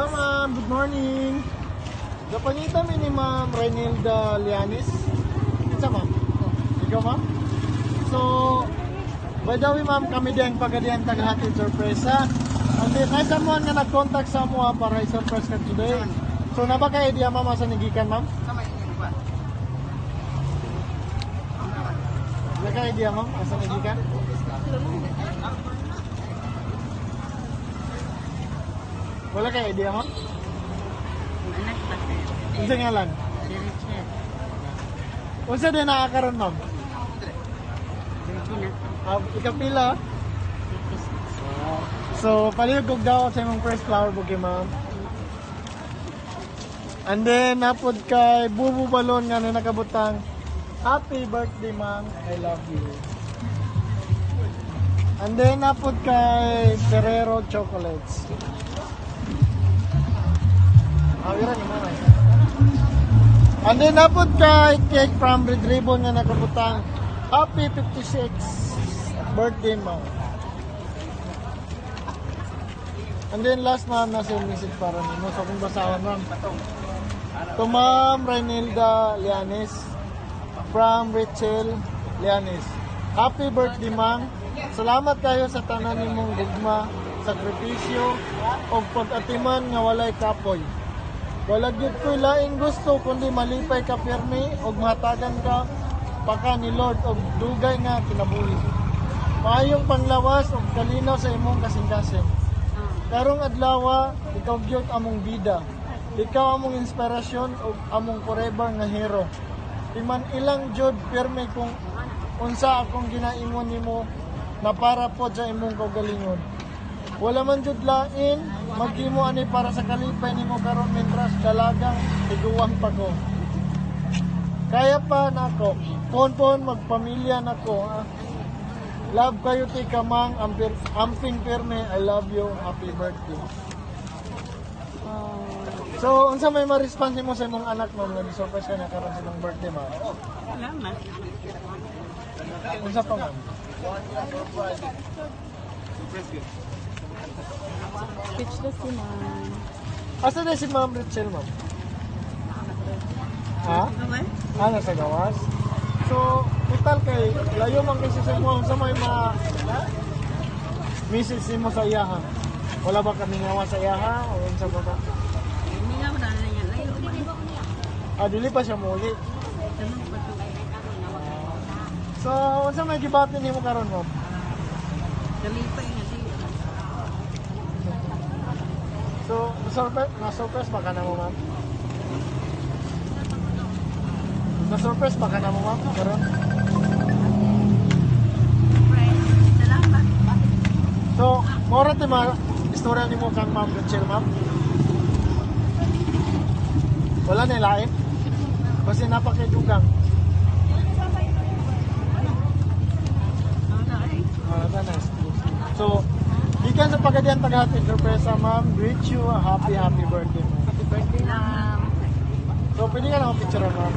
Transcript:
Hello ma'am, good morning. Napangita mi ni ma'am Rainilda Lianis. Isa ma'am? Ikaw ma'am? So, by the way ma'am, kami din pagadian tagahatid sorpresa. And then, ay someone nga nag-contact sa mo para i-surprise ka today. So, na ba kayo idea ma'am asa nagikan ma'am? Wala kayo idea ma'am asa nagikan? Wala kayo idea ma'am? Anak pa sir. Unsa nga lang? Si Richard. Unsa din nakakaroon ma'am? Regina. Ikapila? 56. So, palihog daw sa imong first flower bouquet, ma'am. And then, napod kay Bubu Balon nga na nakabutang, happy birthday, ma'am. I love you. And then, napod kay Ferrero Chocolates. Awira ni ma'am. And then, napod kay Cake from Red Ribbon nga nakabutang, happy 56th birthday, ma'am. And then last ma'am, nasa yung message para nino. So kung basahan ma'am. To ma'am Rainilda Lianis from Rachel Lianis. Happy birthday ma'am. Salamat kayo sa tanan nimong gugma, sakripisyo, o pag-atiman nga walay kapoy. Wala gyud ko'y laing gusto kundi malipay ka pirmi o mahatagan ka paka ni Lord o dugay nga kinabuhi. Maayong panglawas o kalinaw sa imong kasing-kasing. Karong adlaw, ikaw gyud among bida. Ikaw among inspirasyon o among forever nga hero. Timan ilang jud pirmi kung unsa akong ginaingon nimo na para po sa imong kaugalingon. Wala man jud lain maghimo ani para sa kalipay nimo karon mentras dalagang tiguwang pa ko. Kaya pa nako. Pon magpamilya nako. Love kayo ti kamang amping pirme. I love you. Happy birthday. So, unsa may ma-response mo sa imong anak mo nga surprise ka na karon sa imong birthday ma'am? Salamat. Unsa pa ma'am? Speechless si ma'am. Asa na si Ma'am Rachel ma'am? Ha? Gawin? Nasa gawas? So, total kay layo man kasi sa mo sa may message mo sa iya ha. Wala ba kami ngawa sa iya ha o unsa ba ka? Hindi nga wala na yan. Layo ba? Dili pa siya muli. Tanong pa to. So, unsa may gibati nimo karon mo? Kalipay nga di. So, na-surprise ba ka na mo ma'am? Na-surprise ba ka na mo ma'am karon? Salamat. So, mora ti istorya nimo kang Ma'am Rachel ma'am? Wala na lain? Kasi napakitugang. So, gikan sa pagadian tagahatid sorpresa ma'am, greet you a happy birthday ma'am. Happy birthday lang. So, pwede ka na picture ma'am.